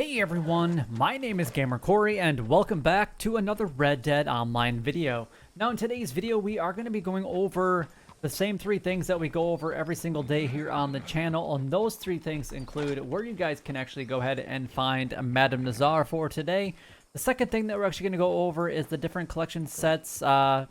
Hey everyone, my name is Gamer Corey and welcome back to another Red Dead Online video. Now in today's video we are going to be going over the same three things that we go over every single day here on the channel, and those three things include where you guys can actually go ahead and find Madame Nazar for today. The second thing that we're actually going to go over is the different collection sets and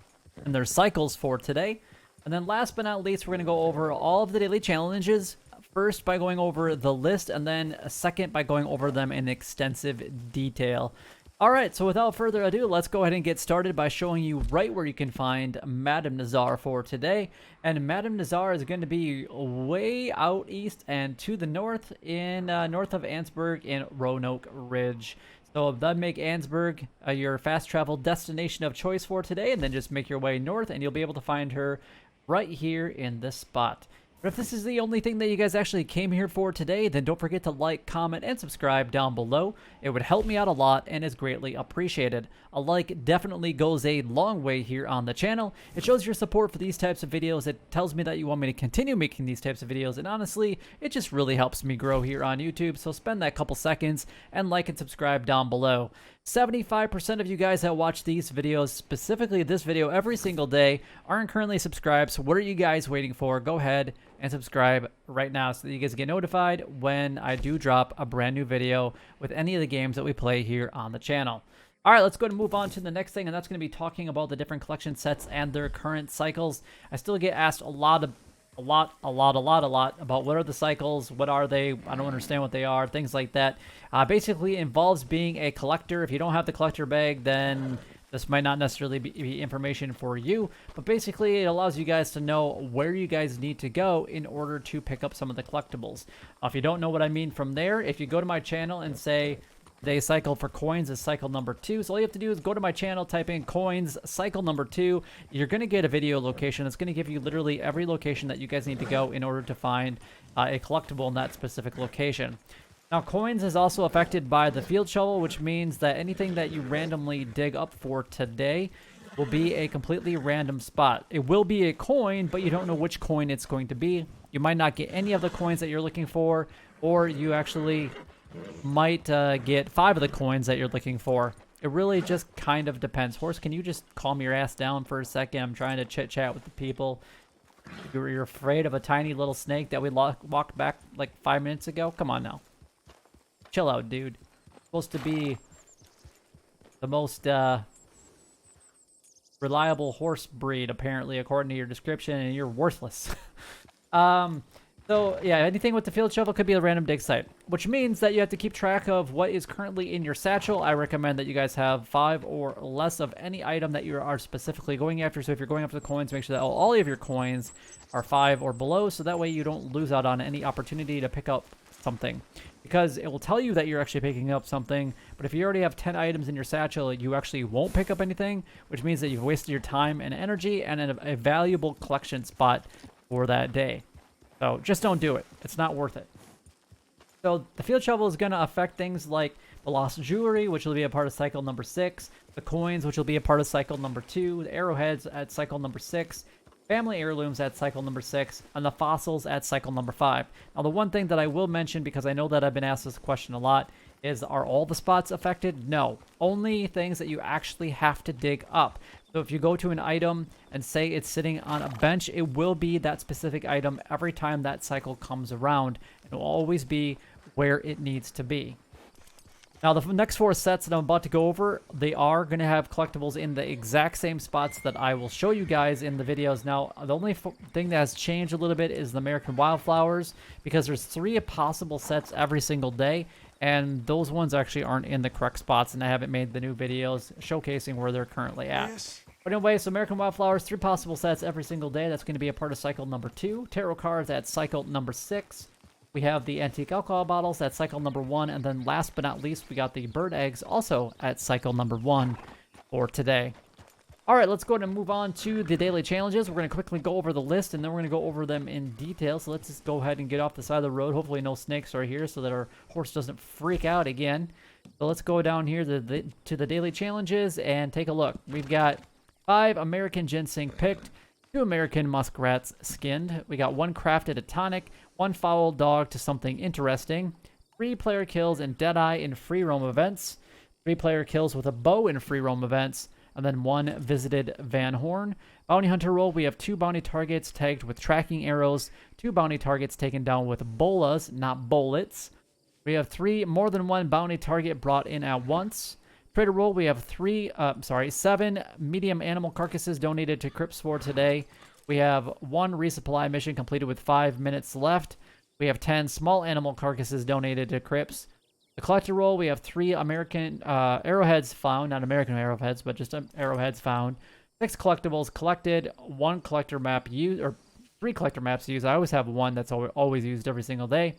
their cycles for today. And then last but not least, we're going to go over all of the daily challenges. First by going over the list, and then second by going over them in extensive detail. Alright, so without further ado, let's go ahead and get started by showing you right where you can find Madame Nazar for today. And Madame Nazar is going to be way out east and to the north in north of Ansburg in Roanoke Ridge. So that make Ansburg your fast travel destination of choice for today, and then just make your way north and you'll be able to find her right here in this spot. But if this is the only thing that you guys actually came here for today, then don't forget to like, comment, and subscribe down below. It would help me out a lot and is greatly appreciated. A like definitely goes a long way here on the channel. It shows your support for these types of videos. It tells me that you want me to continue making these types of videos, and honestly, it just really helps me grow here on YouTube, so spend that couple seconds and like and subscribe down below. 75% of you guys that watch these videos, specifically this video every single day, aren't currently subscribed, so what are you guys waiting for? Go ahead and subscribe right now so that you guys get notified when I do drop a brand new video with any of the games that we play here on the channel. Alright, let's go ahead and move on to the next thing, and that's going to be talking about the different collection sets and their current cycles. I still get asked a lot about what are the cycles, what are they, I don't understand what they are, things like that. Basically it involves being a collector. If you don't have the collector bag, then this might not necessarily be information for you, but basically it allows you guys to know where you guys need to go in order to pick up some of the collectibles. If you don't know what I mean from there, if you go to my channel and say they cycle for coins is cycle number 2. So all you have to do is go to my channel, type in coins, cycle number 2. You're going to get a video location. It's going to give you literally every location that you guys need to go in order to find a collectible in that specific location. Now, coins is also affected by the field shovel, which means that anything that you randomly dig up for today will be a completely random spot. It will be a coin, but you don't know which coin it's going to be. You might not get any of the coins that you're looking for, or you actually might get 5 of the coins that you're looking for. It really just kind of depends. Horse, can you just calm your ass down for a second? I'm trying to chit-chat with the people. You're afraid of a tiny little snake that we walked back like 5 minutes ago? Come on now. Chill out, dude. Supposed to be the most reliable horse breed, apparently, according to your description, and you're worthless. So, yeah, anything with the field shovel could be a random dig site, which means that you have to keep track of what is currently in your satchel. I recommend that you guys have 5 or less of any item that you are specifically going after. So if you're going after the coins, make sure that all of your coins are 5 or below, so that way you don't lose out on any opportunity to pick up something. Because it will tell you that you're actually picking up something, but if you already have 10 items in your satchel, you actually won't pick up anything, which means that you've wasted your time and energy and a valuable collection spot for that day. So just don't do it. It's not worth it. So the field shovel is going to affect things like the lost jewelry, which will be a part of cycle number 6, the coins, which will be a part of cycle number 2, the arrowheads at cycle number 6, family heirlooms at cycle number 6, and the fossils at cycle number 5. Now, the one thing that I will mention, because I know that I've been asked this question a lot, is are all the spots affected? No. Only things that you actually have to dig up. So if you go to an item and say it's sitting on a bench, it will be that specific item every time that cycle comes around. It will always be where it needs to be. Now, the next 4 sets that I'm about to go over, they are going to have collectibles in the exact same spots that I will show you guys in the videos. Now, the only thing that has changed a little bit is the American Wildflowers, because there's 3 possible sets every single day, and those ones actually aren't in the correct spots, and I haven't made the new videos showcasing where they're currently at. Yes. But anyway, so American Wildflowers, 3 possible sets every single day. That's going to be a part of cycle number 2. Tarot cards at cycle number 6. We have the antique alcohol bottles at cycle number 1, and then last but not least, we got the bird eggs also at cycle number 1 for today. Alright, let's go ahead and move on to the daily challenges. We're going to quickly go over the list, and then we're going to go over them in detail. So let's just go ahead and get off the side of the road. Hopefully no snakes are here so that our horse doesn't freak out again. So let's go down here to the daily challenges and take a look. We've got 5 American ginseng picked, 2 American muskrats skinned. We got 1 crafted a tonic, 1 foul dog to something interesting, 3-player kills in Deadeye in free roam events, 3-player kills with a bow in free roam events, and then 1 visited Van Horn. Bounty Hunter role, we have 2 bounty targets tagged with tracking arrows, 2 bounty targets taken down with bolas, not bullets. We have 3 more than 1 bounty target brought in at once. Trader role, we have 7 medium animal carcasses donated to Crypts for today. We have 1 resupply mission completed with 5 minutes left. We have 10 small animal carcasses donated to Crypts. The collector roll, we have 3 American arrowheads found, not American arrowheads, but just arrowheads found. 6 collectibles collected, 1 collector map used, or 3 collector maps used. I always have 1 that's always used every single day.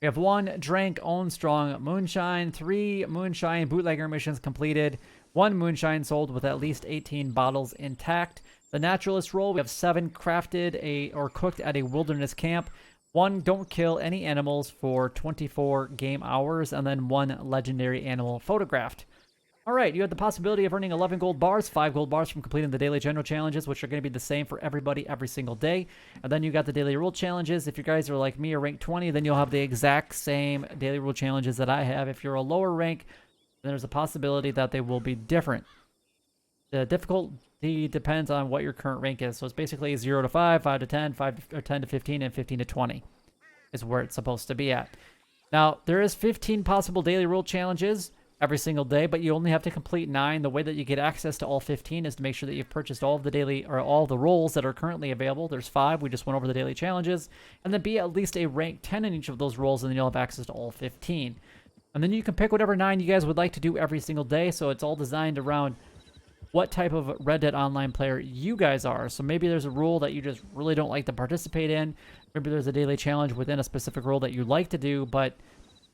We have 1 Drank Own Strong Moonshine, 3 Moonshine bootlegger missions completed, 1 Moonshine sold with at least 18 bottles intact. The Naturalist roll, we have 7 crafted or cooked at a wilderness camp, 1 don't kill any animals for 24 game hours, and then 1 legendary animal photographed. All right, you have the possibility of earning 11 gold bars, 5 gold bars from completing the daily general challenges, which are going to be the same for everybody every single day. And then you got the daily rule challenges. If you guys are like me or rank 20, then you'll have the exact same daily rule challenges that I have. If you're a lower rank, then there's a possibility that they will be different. The difficulty depends on what your current rank is. So it's basically 0 to 5, 5 to 10, 5 or 10 to 15, and 15 to 20 is where it's supposed to be at. Now, there is 15 possible daily rule challenges every single day, but you only have to complete 9. The way that you get access to all 15 is to make sure that you've purchased all of the daily or all the roles that are currently available. There's 5. We just went over the daily challenges. And then be at least a rank 10 in each of those roles, and then you'll have access to all 15. And then you can pick whatever 9 you guys would like to do every single day. So it's all designed around what type of Red Dead Online player you guys are. So maybe there's a role that you just really don't like to participate in. Maybe there's a daily challenge within a specific role that you like to do, but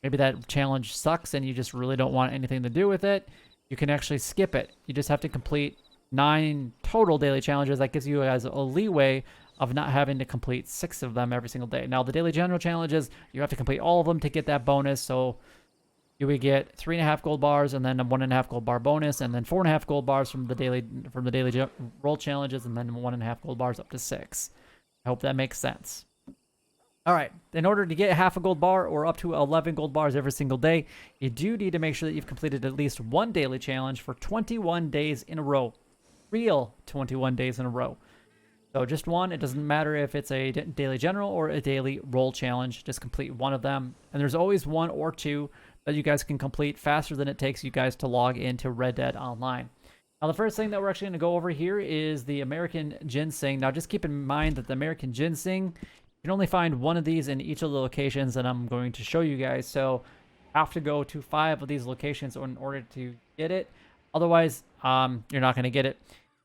maybe that challenge sucks and you just really don't want anything to do with it. You can actually skip it. You just have to complete 9 total daily challenges. That gives you guys a leeway of not having to complete 6 of them every single day. Now, the daily general challenges, you have to complete all of them to get that bonus. So you would get 3.5 gold bars, and then a 1.5 gold bar bonus, and then 4.5 gold bars from the daily role challenges, and then 1.5 gold bars up to 6. I hope that makes sense. All right, in order to get half a gold bar or up to 11 gold bars every single day, you do need to make sure that you've completed at least 1 daily challenge for 21 days in a row. Real 21 days in a row. So just 1. It doesn't matter if it's a daily general or a daily role challenge. Just complete 1 of them. And there's always 1 or 2 that you guys can complete faster than it takes you guys to log into Red Dead Online. Now, the first thing that we're actually going to go over here is the American Ginseng. Now, just keep in mind that the American Ginseng, you can only find 1 of these in each of the locations that I'm going to show you guys. So you have to go to 5 of these locations in order to get it. Otherwise, you're not going to get it.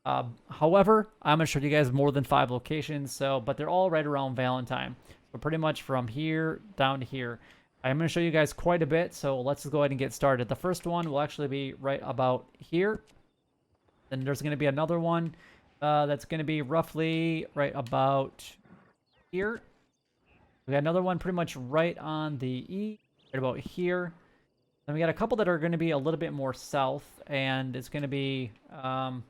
However, I'm going to show you guys more than 5 locations. But they're all right around Valentine. So pretty much from here down to here. I'm going to show you guys quite a bit, so let's just go ahead and get started. The first one will actually be right about here. Then there's going to be another one that's going to be roughly right about here. We got another one pretty much right on the E, right about here. Then we got a couple that are going to be a little bit more south, and it's going to be right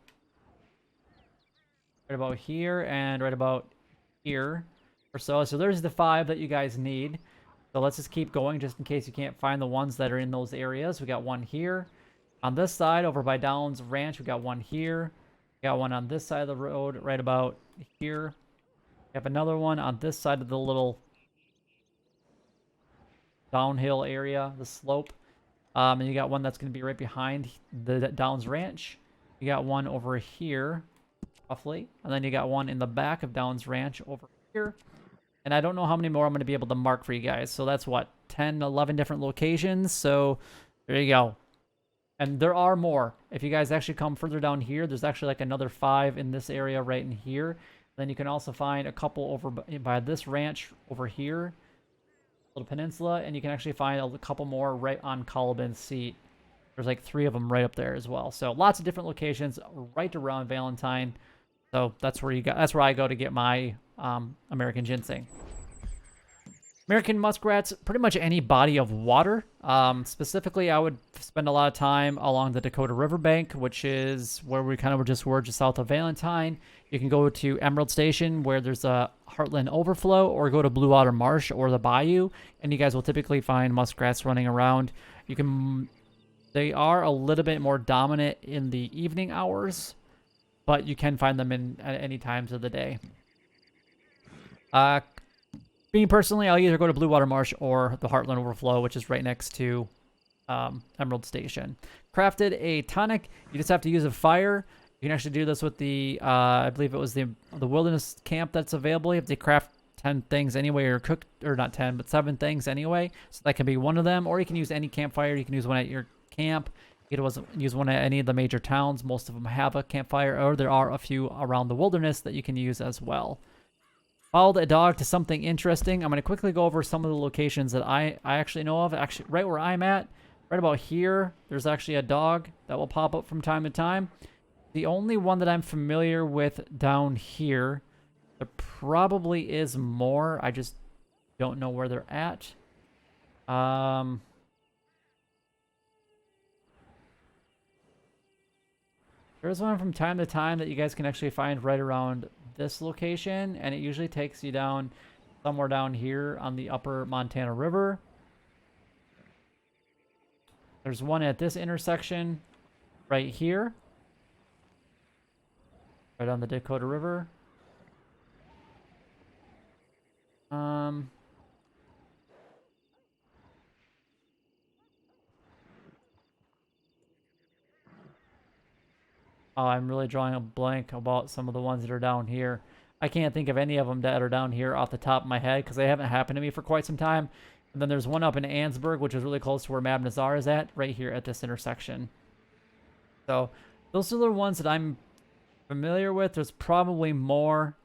about here and right about here or so. So there's the 5 that you guys need. So let's just keep going just in case you can't find the ones that are in those areas. We got 1 here. On this side, over by Downs Ranch, we got 1 here. We got 1 on this side of the road, right about here. We have another one on this side of the little downhill area, the slope. And you got 1 that's going to be right behind the Downs Ranch. You got 1 over here, roughly. And then you got 1 in the back of Downs Ranch over here. And I don't know how many more I'm going to be able to mark for you guys. So that's what, 10, 11 different locations. So there you go. And there are more. If you guys actually come further down here, there's actually like another 5 in this area right in here. Then you can also find a couple over by this ranch over here, little peninsula. And you can actually find a couple more right on Caliban's Seat. There's like 3 of them right up there as well. So lots of different locations right around Valentine. So that's where I go to get my American Ginseng. American muskrats, pretty much any body of water. Specifically, I would spend a lot of time along the Dakota Riverbank, which is where we kind of were just south of Valentine. You can go to Emerald Station, where there's a Heartland Overflow, or go to Blue Water Marsh or the Bayou, and you guys will typically find muskrats running around. They are a little bit more dominant in the evening hours, but you can find them at any times of the day. Me personally, I'll either go to Blue Water Marsh or the Heartland Overflow, which is right next to Emerald Station. Crafted a tonic. You just have to use a fire. You can actually do this with the, I believe it was the wilderness camp that's available. You have to craft 10 things anyway, or cook, or not 10, but 7 things anyway. So that can be one of them, or you can use any campfire. You can use one at your camp. You can use one at any of the major towns. Most of them have a campfire, or there are a few around the wilderness that you can use as well. Followed a dog to something interesting. I'm going to quickly go over some of the locations that I actually know of. Actually, right where I'm at, right about here, there's actually a dog that will pop up from time to time. The only one that I'm familiar with down here, there probably is more. I just don't know where they're at. There's one from time to time that you guys can actually find right around this location, and it usually takes you down somewhere down here on the upper Montana River. There's one at this intersection right here, right on the Dakota River. Oh, I'm really drawing a blank about some of the ones that are down here. I can't think of any of them that are down here off the top of my head because they haven't happened to me for quite some time. And then there's one up in Ansburg, which is really close to where Mab Nazar is at, right here at this intersection. So those are the ones that I'm familiar with. There's probably more.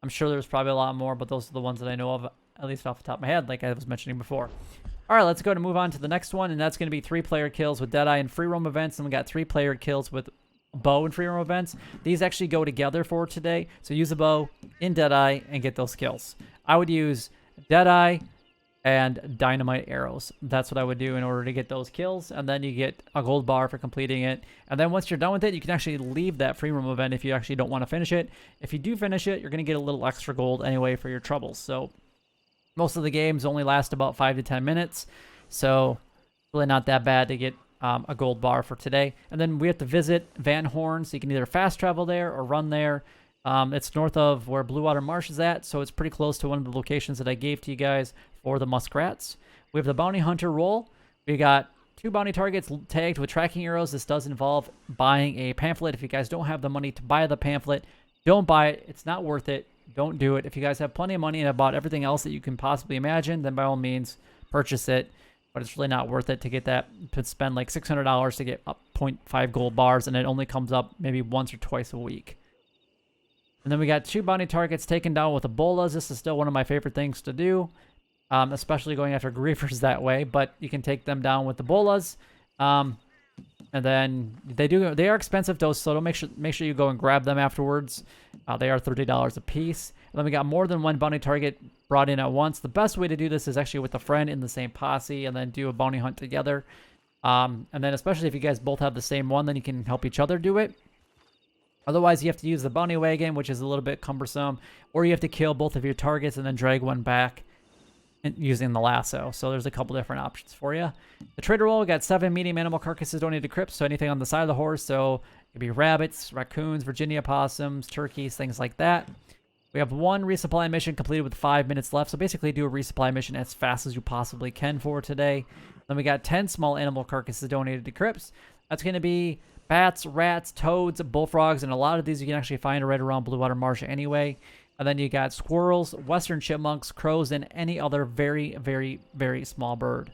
I'm sure there's probably a lot more, but those are the ones that I know of, at least off the top of my head, like I was mentioning before. All right, let's go to move on to the next one, and that's going to be 3-player kills with Deadeye and free roam events, and we got 3-player kills with bow and free roam events. These actually go together for today, so use a bow in Deadeye and get those kills. I would use Deadeye and dynamite arrows. That's what I would do in order to get those kills, and then you get a gold bar for completing it. And then once you're done with it, you can actually leave that free roam event if you actually don't want to finish it. If you do finish it, you're going to get a little extra gold anyway for your troubles. So most of the games only last about 5 to 10 minutes, so really not that bad to get a gold bar for today. And then we have to visit Van Horn, so you can either fast travel there or run there. It's north of where Blue Water Marsh is at, so it's pretty close to one of the locations that I gave to you guys for the muskrats. We have the Bounty Hunter role. We got 2 bounty targets tagged with tracking arrows. This does involve buying a pamphlet. If you guys don't have the money to buy the pamphlet, don't buy it. It's not worth it. Don't do it. If you guys have plenty of money and have bought everything else that you can possibly imagine, then by all means, purchase it. But it's really not worth it to get that, to spend like $600 to get up 0.5 gold bars, and it only comes up maybe once or twice a week. And then we got 2 bounty targets taken down with Ebolas. This is still one of my favorite things to do, especially going after griefers that way. But you can take them down with Ebolas, and then they are expensive though, so don't make sure you go and grab them afterwards. They are $30 a piece. And then we got more than 1 bounty target brought in at once. The best way to do this is actually with a friend in the same posse, and then do a bounty hunt together. And then especially if you guys both have the same one, then you can help each other do it. Otherwise, you have to use the bounty wagon, which is a little bit cumbersome, or you have to kill both of your targets and then drag one back using the lasso. So there's a couple different options for you. The trader roll, we got 7 medium animal carcasses donated to crypts, so anything on the side of the horse. So it could be rabbits, raccoons, Virginia possums, turkeys, things like that. We have 1 resupply mission completed with 5 minutes left. So basically do a resupply mission as fast as you possibly can for today. Then we got 10 small animal carcasses donated to crypts. That's going to be bats, rats, toads, bullfrogs, and a lot of these you can actually find right around Blue Water Marsh anyway. And then you got squirrels, western chipmunks, crows, and any other very, very, very small bird.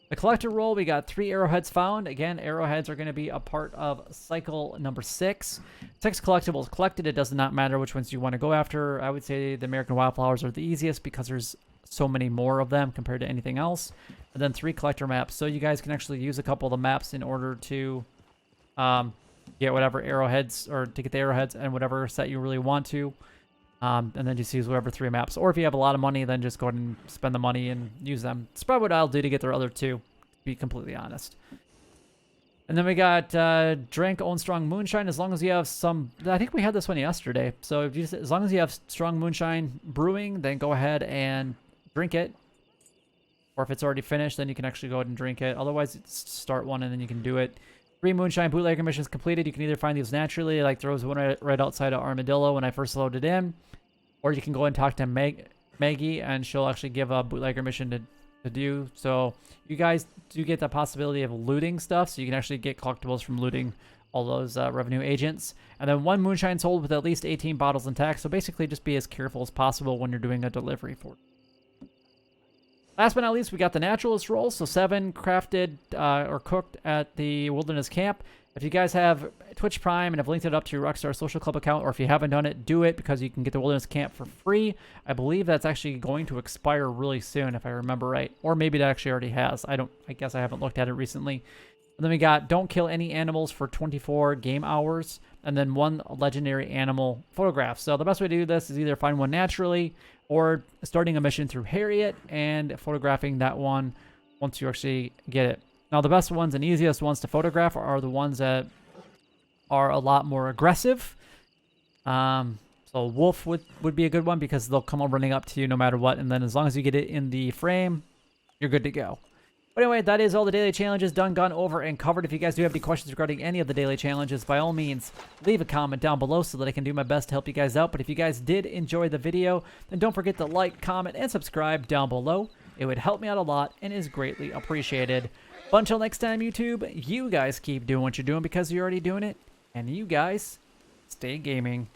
The collector roll, we got 3 arrowheads found. Again, arrowheads are going to be a part of cycle number 6. 6 collectibles collected. It does not matter which ones you want to go after. I would say the American wildflowers are the easiest because there's so many more of them compared to anything else. And then 3 collector maps. So you guys can actually use a couple of the maps in order to get whatever arrowheads, or to get the arrowheads and whatever set you really want to. And then just use whatever 3 maps. Or if you have a lot of money, then just go ahead and spend the money and use them. It's probably what I'll do to get their other 2, to be completely honest. And then we got drink Own Strong Moonshine. As long as you have some... I think we had this one yesterday. So if you just, as long as you have strong moonshine brewing, then go ahead and drink it. Or if it's already finished, then you can actually go ahead and drink it. Otherwise, start one and then you can do it. 3 moonshine bootlegger missions completed. You can either find these naturally, like there was one right outside of Armadillo when I first loaded in. Or you can go and talk to Maggie, and she'll actually give a bootlegger mission to do. So you guys do get the possibility of looting stuff, so you can actually get collectibles from looting all those revenue agents. And then 1 moonshine sold with at least 18 bottles intact. So basically just be as careful as possible when you're doing a delivery for it. Last but not least, we got the Naturalist roll. So 7 crafted or cooked at the Wilderness Camp. If you guys have Twitch Prime and have linked it up to your Rockstar Social Club account, or if you haven't done it, do it because you can get the Wilderness Camp for free. I believe that's actually going to expire really soon, if I remember right. Or maybe it actually already has. I guess I haven't looked at it recently. And then we got don't kill any animals for 24 game hours. And then 1 legendary animal photograph. So the best way to do this is either find one naturally or starting a mission through Harriet and photographing that one once you actually get it. Now, the best ones and easiest ones to photograph are the ones that are a lot more aggressive. So wolf would be a good one because they'll come running up to you no matter what. And then as long as you get it in the frame, you're good to go. But anyway, that is all the daily challenges done, gone over, and covered. If you guys do have any questions regarding any of the daily challenges, by all means, leave a comment down below so that I can do my best to help you guys out. But if you guys did enjoy the video, then don't forget to like, comment, and subscribe down below. It would help me out a lot and is greatly appreciated. But until next time, YouTube, you guys keep doing what you're doing because you're already doing it. And you guys, stay gaming.